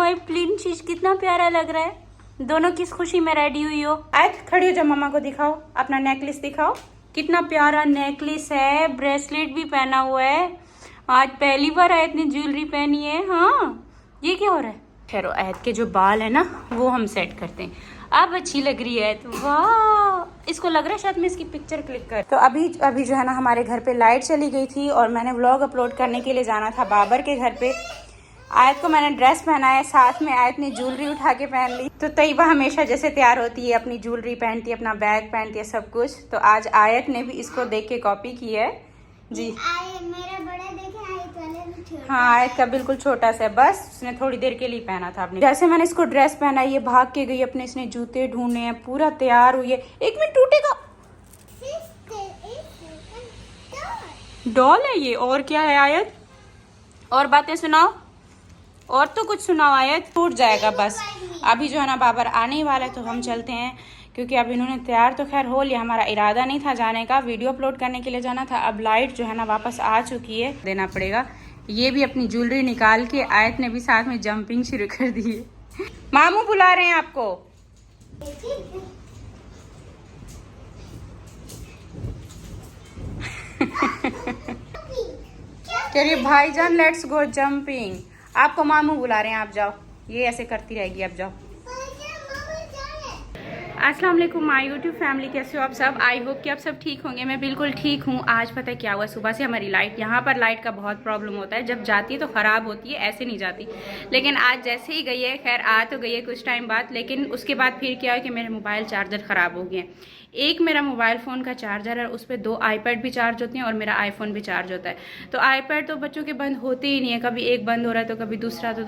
My princess, कितना प्यारा लग रहा है। दोनों किस खुशी में रेडी हुई हो? आयत खड़ी हो, जब मम्मा को दिखाओ, अपना नेकलेस दिखाओ। कितना प्यारा नेकलेस है, ब्रेसलेट भी पहना हुआ है। आज पहली बार आयत ने ज्वेलरी पहनी है। हाँ, ये क्या हो रहा है? खैर, आयत के जो बाल है ना वो हम सेट करते हैं। अब अच्छी लग रही है तो वाह, इसको लग रहा है शायद मैं इसकी पिक्चर क्लिक कर। तो अभी जो है ना हमारे घर पे लाइट चली गई थी और मैंने व्लॉग अपलोड करने के लिए जाना था बाबर के घर पे। आयत को मैंने ड्रेस पहनाया, साथ में आयत ने ज्वेलरी उठा के पहन ली। तो तैयबा हमेशा जैसे तैयार होती है, अपनी ज्वेलरी पहनती है, अपना बैग पहनती है, सब कुछ। तो आज आयत ने भी इसको देख के कॉपी की है जी। मेरा बड़ा देखे, आयत वाला भी छोटा। हाँ, आयत का बिल्कुल छोटा सा, बस उसने थोड़ी देर के लिए पहना था अपने। जैसे मैंने इसको ड्रेस पहना, ये भाग के गई अपने, इसने जूते ढूंढे हैं, पूरा तैयार हुई है। एक मिनट, टूटेगा। डॉल है ये, और क्या है आयत? और बातें सुनाओ, और तो कुछ सुनाओ आयत। टूट जाएगा बस। अभी जो है ना बाबर आने ही वाला है, तो हम चलते हैं, क्योंकि अब इन्होंने तैयार तो खैर हो लिया। हमारा इरादा नहीं था जाने का, वीडियो अपलोड करने के लिए जाना था। अब लाइट जो है ना वापस आ चुकी है, देना पड़ेगा। ये भी अपनी ज्वेलरी निकाल के आयत ने भी साथ में जंपिंग शुरू कर दी है। मामू बुला रहे हैं आपको। कह रही भाईजान लेट्स गो जंपिंग। आपको मामू बुला रहे हैं, आप जाओ। ये ऐसे करती रहेगी, अब जाओ। अस्सलाम वालेकुम माय यूट्यूब फैमिली, कैसे हो आप सब? आई होप कि आप सब ठीक होंगे। मैं बिल्कुल ठीक हूँ। आज पता है क्या हुआ, सुबह से हमारी लाइट, यहाँ पर लाइट का बहुत प्रॉब्लम होता है, जब जाती है तो ख़राब होती है, ऐसे नहीं जाती। लेकिन आज जैसे ही गई है, खैर आ तो गई है कुछ टाइम बाद, लेकिन उसके बाद फिर क्या है कि मेरे मोबाइल चार्जर ख़राब हो गए। एक मेरा मोबाइल फ़ोन का चार्जर है, उस पर 2 आईपैड भी चार्ज होती हैं और मेरा आईफोन भी चार्ज होता है। तो आईपैड तो बच्चों के बंद होते ही नहीं है, कभी एक बंद हो रहा है तो कभी दूसरा। तो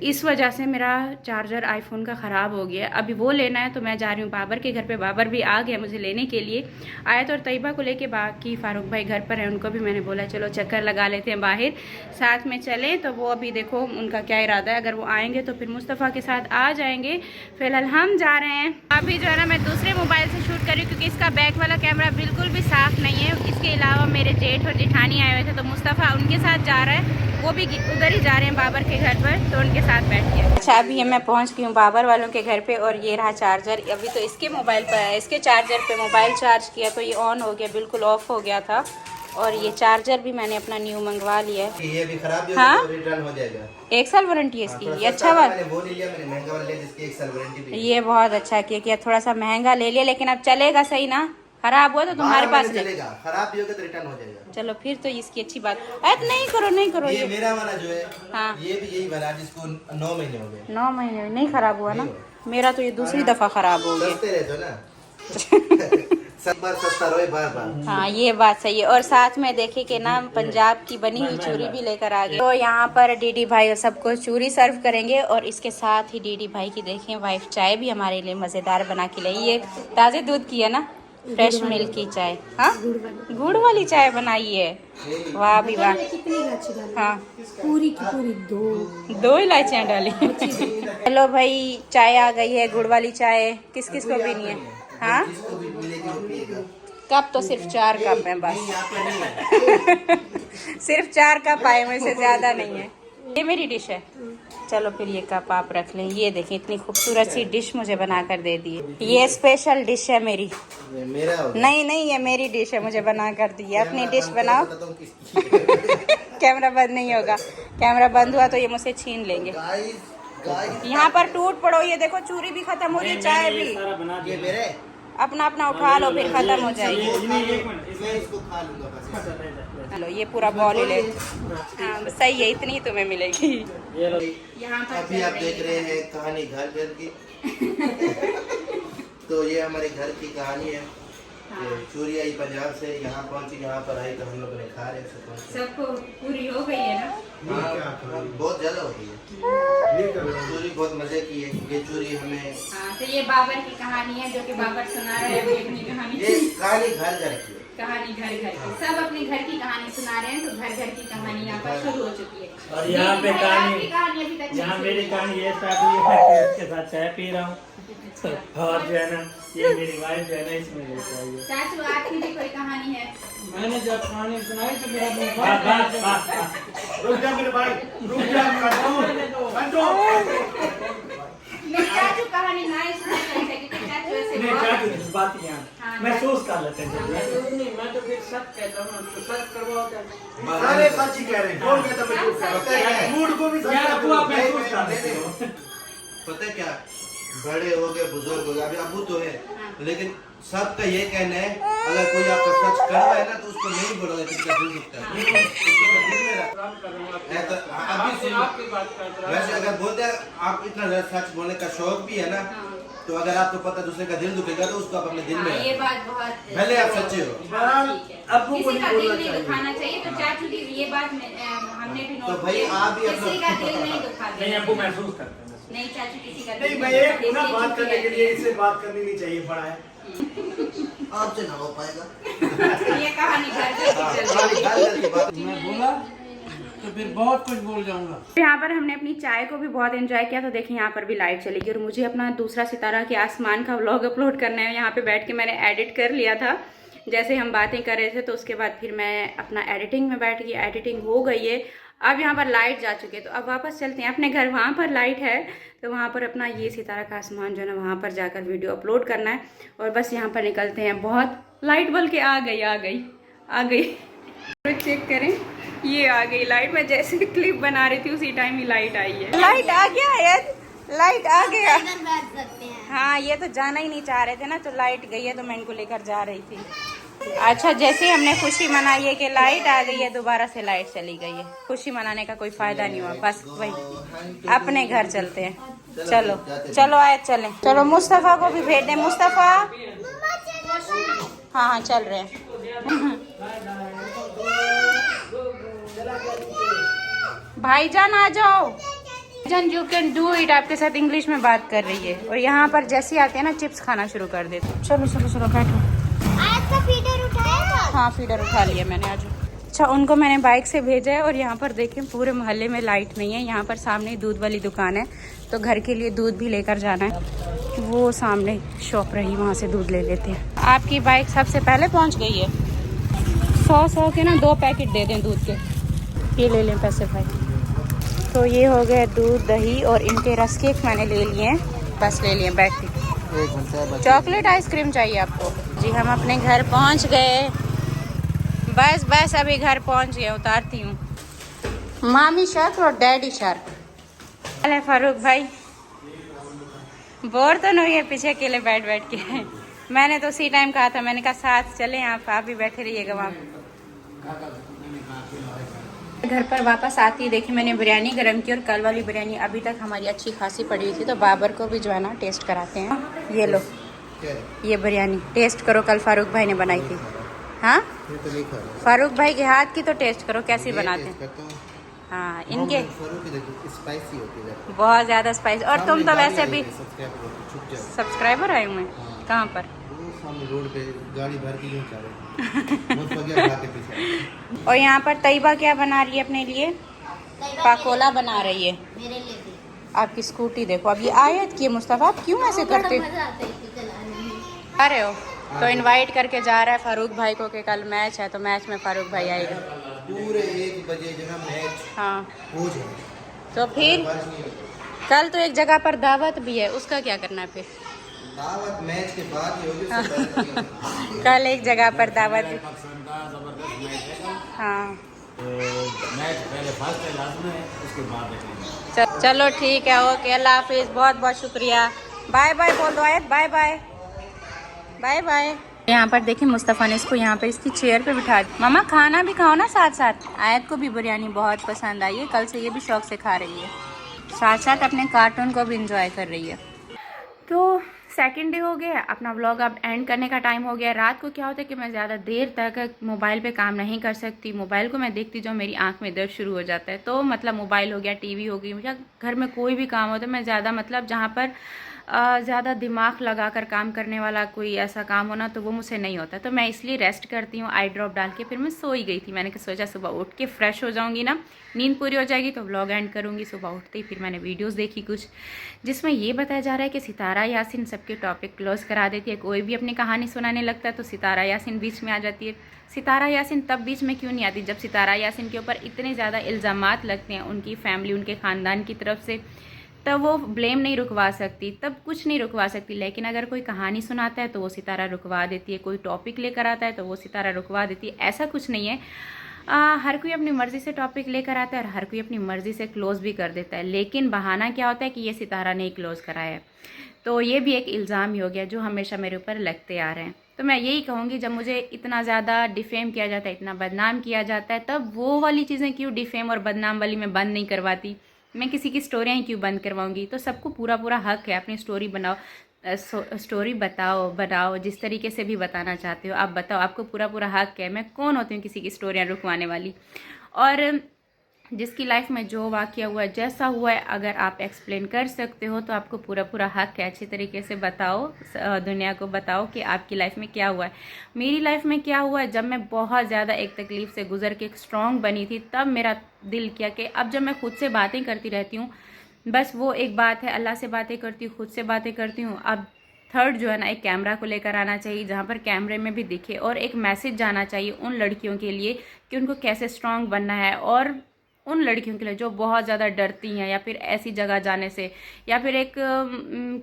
इस वजह से मेरा चार्जर आईफोन का ख़राब हो गया। अभी वो लेना है, तो मैं जा रही हूँ बाबर के घर पे। बाबर भी आ गया मुझे लेने के लिए। आयत और तैयबा को लेके, बाकी फारूक भाई घर पर है, उनको भी मैंने बोला चलो चक्कर लगा लेते हैं बाहर, साथ में चलें। तो वो अभी देखो उनका क्या इरादा है, अगर वो आएंगे तो फिर मुस्तफ़ा के साथ आ जाएंगे। फिलहाल हम जा रहे हैं। अभी जो है ना मैं दूसरे मोबाइल से शूट कर रही हूँ, क्योंकि इसका बैक वाला कैमरा बिल्कुल भी साफ नहीं है। इसके अलावा मेरे जेठ और जेठानी आए हुए थे, तो मुस्तफ़ा उनके साथ जा रहा है, वो भी उधर ही जा रहे हैं बाबर के घर पर, तो उनके साथ बैठ गया। अच्छा, अभी मैं पहुंच गई हूँ बाबर वालों के घर पे, और ये रहा चार्जर। अभी तो इसके मोबाइल पर है, इसके चार्जर पे मोबाइल चार्ज किया तो ये ऑन हो गया, बिल्कुल ऑफ हो गया था। और ये चार्जर भी मैंने अपना न्यू मंगवा लिया है। ये भी खराब भी हाँ? तो रिटर्न हो जाएगा। 1 साल वारंटी है इसकी। ये अच्छा वाला, मैंने वो ले लिया, मैंने महंगा वाला लिया जिसकी 1 साल वारंटी भी है। ये बहुत अच्छा किया, थोड़ा सा महंगा ले लिया, लेकिन अब चलेगा सही ना? खराब हुआ तो तुम्हारे पास चलेगा, खराब भी होगा तो रिटर्न हो जाएगा। चलो फिर तो इसकी अच्छी बात। ऐत नहीं करो ये मेरा वाला जो है, हाँ, ये भी यही वाला जिसको 9 महीने हो गए। 9 महीने नहीं खराब हुआ ना? मेरा तो ये दूसरी दफा खराब हो गया। सस्ते रहते हो ना। सब बार सस्ता रहे बार। हाँ, ये बात सही है। और साथ में देखे कि ना पंजाब की बनी हुई चूरी भी लेकर आ गए। तो यहाँ पर डीडी भाई और सबको चूरी सर्व करेंगे, और इसके साथ ही डीडी भाई की देखें वाइफ चाय भी हमारे लिए मज़ेदार बना के लाई। ये ताज़े दूध की है ना, फ्रेश मिल्क की चाय। हाँ, गुड़ वाली चाय बनाई है। वाह भी वाह। हाँ, पूरी की पूरी 2 इलायचियाँ डाली। हेलो भाई, चाय आ गई है, गुड़ वाली चाय। किस किस को पीनी है? हाँ, कप तो सिर्फ 4 कप है बस। सिर्फ 4 कप आए, मुझसे ज्यादा नहीं है। ये मेरी डिश है। चलो फिर ये कप आप रख लें। ये देखें, इतनी खूबसूरत सी डिश मुझे बना कर दे दी है। ये स्पेशल डिश है मेरी। मेरा नहीं, ये मेरी डिश है, मुझे बना कर दी है। अपनी डिश बनाओ। कैमरा बंद नहीं होगा, कैमरा बंद हुआ तो ये मुझसे छीन लेंगे। यहाँ पर टूट पड़ो। ये देखो चूरी भी खत्म हो रही, चाय भी। ये मेरे अपना अपना उठा लो, फिर खत्म हो जाएगी। मैं इसको खा लूंगा बस। हेलो, ये पूरा बॉल ही ले। हाँ सही है, इतनी तुम्हें मिलेगी। यहाँ पर अभी आप देख रहे हैं कहानी घर की। तो ये हमारे घर की कहानी है। चूरी आई पंजाब से, यहाँ पहुँची, यहाँ पर आई तो हम लोगों ने खा रहे। सबको पूरी हो गई है ना? बहुत ज्यादा होती है चूरी, बहुत मजे की है ये चूरी हमें। हाँ, तो ये बाबर की कहानी है, जो कि बाबर सुना रहे हैं अपनी कहानी। ये कहानी घर की है। कहानी घर की, सब अपने घर की कहानी सुना रहे हैं। तो घर की कहानी यहाँ पर शुरू हो चुकी है। और यहाँ पे कहानी, अभी तक यहाँ मेरी कहानी ये स्टार्ट हुई है, इसके साथ चाय पी रहा हूँ। और जो है ना, ये मेरी वाइफ जो है ना, इसमें लेके आई है। चाचू, आपकी भी कोई कहानी है? मैंने जब कहानी सुनाई तो मेरा रुक जा मेरे भाई, रुक जा, कहानी ना इसमें कैसे क्योंकि चाचू ऐसे नहीं बहुत- चाचू इस बात की हाँ, महसूस कर लेते हैं मैं तो फिर सच कहता हूँ तो सच करवाओ क्या सारे सच ही कह रहे हैं कौन कहता मैं झूठ कह रहा हूं? मूड को भी सच यार कह अबू रहा आप हूं। महसूस कर लेते हो पता है क्या, बड़े हो गए बुजुर्ग हो गए, अभी अबू तो है, लेकिन सबका ये कहना है अगर कोई आपका सच करवा है ना तो उसको नहीं बोलोगे कितना दिल दुखता है। उसको दिल में रख- काम कर रहा हूँ है तो अभी सुनो, आपकी बात कर रहा हूँ। वैसे अगर बोलते हैं आप इतना ज्यादा सच बोलने का शौक भी है ना, तो अगर आपको पता दूसरे का दिल दुखेगा तो उसको आप अपने दिल में हाँ, ये रखो। बात बहुत भले आप सच्चे हो। हाँ, ठीक है। अब्बू को किसी का नहीं दिल बोलना नहीं चाहिए। दुखाना चाहिए, तो चाचू की ये बात हमने भी तो नोट भाई किया। आप भी अपना- किसी का दिल नहीं दुखा नहीं अबू महसूस करते हैं नहीं चाचू किसी का नहीं दिल मैं नहीं एक दुखा, हूं ना इसलिए बात चुप करने के रहते लिए, हैं। इससे बात करनी नहीं चाहिए, बड़ा है। आपसे ना हो पाएगा। ये कहानी घर घर की चल रही है। खाली गाल की बात मैं बोला तो फिर बहुत कुछ बोल जाऊंगा। यहाँ पर हमने अपनी चाय को भी बहुत एंजॉय किया, तो देखिए यहाँ पर भी लाइट चली गई और मुझे अपना दूसरा सितारा के आसमान का व्लॉग अपलोड करना है। यहाँ पे बैठ के मैंने एडिट कर लिया था, जैसे हम बातें कर रहे थे, तो उसके बाद फिर मैं अपना एडिटिंग में बैठ गई, एडिटिंग हो गई है। अब यहाँ पर लाइट जा चुकी है, तो अब वापस चलते हैं अपने घर। वहाँ पर लाइट है, तो वहाँ पर अपना ये सितारा का आसमान जो है ना, वहाँ पर जाकर वीडियो अपलोड करना है। और बस यहाँ पर निकलते हैं। बहुत लाइट बल्कि आ गई चेक करें, ये आ गई लाइट। मैं जैसे क्लिप बना रही थी उसी टाइम ही लाइट आई है। लाइट आ गया यार, लाइट आ गया। इधर बैठ सकते हैं। हाँ, ये तो जाना ही नहीं चाह रहे थे ना, तो लाइट गई है, तो मैं इनको लेकर जा रही थी। अच्छा, जैसे हमने खुशी मनाई है कि लाइट आ गई है, दोबारा से लाइट चली गई है। खुशी मनाने का कोई फायदा नहीं हुआ, बस वही अपने घर चलते हैं। चलो चलो आए चलें। चलो मुस्तफ़ा को भी भेज दें। मुस्तफ़ा हाँ चल रहे हैं। भाईजान आ जाओ। भाईजान यू कैन डू इट, आपके साथ इंग्लिश में बात कर रही है। और यहाँ पर जैसे आते हैं ना, चिप्स खाना शुरू कर देते। चलो चलो चलो बैठो। आज का फीडर उठाया था। हाँ फीडर उठा लिया मैंने आज। अच्छा, उनको मैंने बाइक से भेजा है। और यहाँ पर देखें पूरे मोहल्ले में लाइट नहीं है। यहाँ पर सामने दूध वाली दुकान है, तो घर के लिए दूध भी लेकर जाना है। वो सामने शॉप रही, वहाँ से दूध ले लेते हैं। आपकी बाइक सबसे पहले पहुँच गई है। 100 के ना 2 पैकेट दे दें दूध के। ये ले लें पैसे भाई। तो ये हो गया दूध, दही और इनके रस केक मैंने ले लिए हैं। बस ले लिए बैठ के। चॉकलेट आइसक्रीम चाहिए आपको जी। हम अपने घर पहुंच गए। बस अभी घर पहुंच गए, उतारती हूँ। मामी शर्क और डैडी शर्क। अरे फारूक भाई, बोर तो नहीं है पीछे अकेले बैठ के? मैंने तो उसी टाइम कहा था, मैंने कहा साथ चलें, आप भी बैठे रहिएगा वहाँ। घर पर वापस आती देखी मैंने बिरयानी गरम की, और कल वाली बिरयानी अभी तक हमारी अच्छी खासी पड़ी हुई थी, तो बाबर को भी जो है ना टेस्ट कराते हैं। ये लो, ये बिरयानी टेस्ट करो, कल फारूक भाई ने बनाई थी। हाँ, फारूक भाई के हाथ की तो टेस्ट करो, कैसी बनाते हैं। हाँ, इनके स्पाइसी होती है, बहुत ज़्यादा स्पाइस। और तुम तो वैसे भी सब्सक्राइबर आए हुए हैं। कहाँ पर? सामने रोड पे गाड़ी भर की क्यों चल रही। और यहाँ पर तैयबा क्या बना रही है अपने लिए? पाकोला बना रही है। मेरे लिए भी। आपकी स्कूटी देखो, अब ये आयत की है। मुस्तफ़ा आप क्यों ऐसे करते हो? मजा आता है इसको चलाने में। आ रहे हो तो इनवाइट करके जा रहा है फारूक भाई को कि कल मैच है, तो मैच में फारूक भाई आएगा। पूरे 1 बजे जो है मैच हाँ, हो जाए, तो फिर कल तो एक जगह पर दावत भी है, उसका क्या करना है फिर? दावत मैच के बाद ही होगी, उससे पहले नहीं। कल एक जगह पर दावत। हाँ मैच पहले फर्स्ट है, लास्ट में है, उसके बाद देखेंगे। चलो ठीक है, ओके, अल्लाह हाफिज़, बहुत बहुत शुक्रिया। बाय बाय बोल दो आयत, बाय बाय बाय बाय। यहाँ पर देखिए मुस्तफ़ा ने इसको यहाँ पर इसकी चेयर पे बिठा दिया। मामा खाना भी खाओ ना साथ साथ। आयत को भी बिरयानी बहुत पसंद आई है, कल से ये भी शौक से खा रही है, साथ साथ अपने कार्टून को भी इंजॉय कर रही है। तो सेकंड डे हो गया, अपना व्लॉग अब एंड करने का टाइम हो गया। रात को क्या होता है कि मैं ज़्यादा देर तक मोबाइल पे काम नहीं कर सकती। मोबाइल को मैं देखती जो मेरी आंख में दर्द शुरू हो जाता है। तो मतलब मोबाइल हो गया, टीवी हो गई, या घर में कोई भी काम होता है, मैं ज़्यादा मतलब जहाँ पर ज़्यादा दिमाग लगाकर काम करने वाला कोई ऐसा काम होना, तो वो मुझसे नहीं होता। तो मैं इसलिए रेस्ट करती हूँ, आई ड्रॉप डाल के। फिर मैं सोई गई थी। मैंने सोचा सुबह उठ के फ्रेश हो जाऊँगी ना, नींद पूरी हो जाएगी, तो व्लॉग एंड करूँगी। सुबह उठते ही फिर मैंने वीडियोस देखी कुछ, जिसमें ये बताया जा रहा है कि सितारा यासीन सबके टॉपिक क्लोज करा देती है। कोई भी अपनी कहानी सुनाने लगता है तो सितारा यासीन बीच में आ जाती है। सितारा यासीन तब बीच में क्यों नहीं आती जब सितारा यासीन के ऊपर इतने ज़्यादा इल्ज़ामात लगते हैं उनकी फैमिली, उनके ख़ानदान की तरफ से। तब वो ब्लेम नहीं रुकवा सकती, तब कुछ नहीं रुकवा सकती। लेकिन अगर कोई कहानी सुनाता है तो वो सितारा रुकवा देती है, कोई टॉपिक लेकर आता है तो वो सितारा रुकवा देती है। ऐसा कुछ नहीं है। हर कोई अपनी मर्ज़ी से टॉपिक लेकर आता है और हर कोई अपनी मर्ज़ी से क्लोज़ भी कर देता है। लेकिन बहाना क्या होता है कि ये सितारा नहीं क्लोज़ कराया है, तो ये भी एक इल्ज़ाम ही हो गया जो हमेशा मेरे ऊपर लगते आ रहे हैं। तो मैं यही कहूँगी, जब मुझे इतना ज़्यादा डिफेम किया जाता है, इतना बदनाम किया जाता है, तब वो वाली चीज़ें क्यों डिफेम और बदनाम वाली मैं बंद नहीं करवाती। मैं किसी की स्टोरियाँ ही क्यों बंद करवाऊँगी। तो सबको पूरा पूरा हक है, अपनी स्टोरी बनाओ, स्टोरी बनाओ जिस तरीके से भी बताना चाहते हो आप बताओ, आपको पूरा पूरा हक है। मैं कौन होती हूँ किसी की स्टोरियाँ रुकवाने वाली। और जिसकी लाइफ में जो वाक़या हुआ है, जैसा हुआ है, अगर आप एक्सप्लेन कर सकते हो तो आपको पूरा पूरा हक है, अच्छी तरीके से बताओ, दुनिया को बताओ कि आपकी लाइफ में क्या हुआ है। मेरी लाइफ में क्या हुआ है, जब मैं बहुत ज़्यादा एक तकलीफ़ से गुजर के स्ट्रॉन्ग बनी थी, तब मेरा दिल किया कि अब जब मैं खुद से बातें करती रहती हूँ, बस वो एक बात है, अल्लाह से बातें करती हूँ, खुद से बातें करती हूँ, अब थर्ड जो है ना, एक कैमरा को लेकर आना चाहिए जहाँ पर कैमरे में भी दिखे, और एक मैसेज जाना चाहिए उन लड़कियों के लिए कि उनको कैसे स्ट्रॉन्ग बनना है, और उन लड़कियों के लिए जो बहुत ज़्यादा डरती हैं या फिर ऐसी जगह जाने से, या फिर एक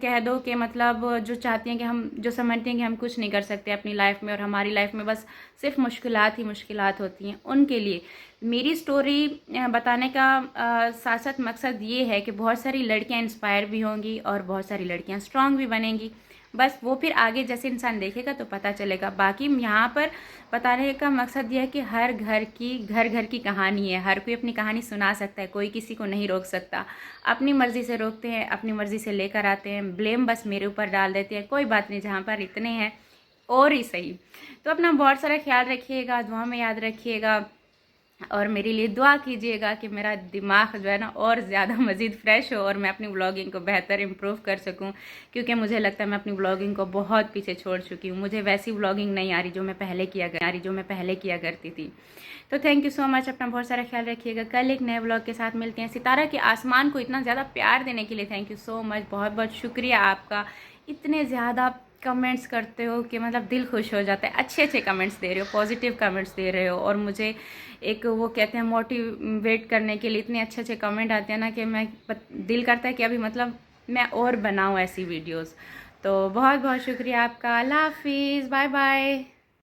कह दो कि मतलब जो चाहती हैं कि हम, जो समझती हैं कि हम कुछ नहीं कर सकते अपनी लाइफ में और हमारी लाइफ में बस सिर्फ मुश्किलात ही मुश्किलात होती हैं, उनके लिए मेरी स्टोरी बताने का साथ साथ मकसद ये है कि बहुत सारी लड़कियां इंस्पायर भी होंगी और बहुत सारी लड़कियां स्ट्रांग भी बनेंगी। बस वो फिर आगे जैसे इंसान देखेगा तो पता चलेगा। बाकी यहाँ पर बताने का मकसद यह है कि हर घर की कहानी है, हर कोई अपनी कहानी सुना सकता है, कोई किसी को नहीं रोक सकता। अपनी मर्ज़ी से रोकते हैं, अपनी मर्ज़ी से लेकर आते हैं, ब्लेम बस मेरे ऊपर डाल देते हैं। कोई बात नहीं, जहाँ पर इतने हैं और ही सही। तो अपना बहुत सारा ख्याल रखिएगा, दुआ में याद रखिएगा और मेरे लिए दुआ कीजिएगा कि मेरा दिमाग जो है ना और ज़्यादा मज़ीद फ्रेश हो और मैं अपनी व्लॉगिंग को बेहतर इम्प्रूव कर सकूं, क्योंकि मुझे लगता है मैं अपनी व्लॉगिंग को बहुत पीछे छोड़ चुकी हूं। मुझे वैसी व्लॉगिंग नहीं आ रही जो मैं पहले किया करती थी। तो थैंक यू सो मच, अपना बहुत सारा ख्याल रखिएगा। कल एक नए व्लॉग के साथ मिलते हैं। सितारा के आसमान को इतना ज़्यादा प्यार देने के लिए थैंक यू सो मच, बहुत बहुत शुक्रिया आपका। इतने ज़्यादा कमेंट्स करते हो कि मतलब दिल खुश हो जाता है। अच्छे अच्छे कमेंट्स दे रहे हो, पॉजिटिव कमेंट्स दे रहे हो, और मुझे एक वो कहते हैं मोटिवेट करने के लिए इतने अच्छे अच्छे कमेंट आते हैं ना कि मैं दिल करता है कि अभी मतलब मैं और बनाऊँ ऐसी वीडियोस। तो बहुत बहुत शुक्रिया आपका। अल्लाह हाफिज़, बाय बाय।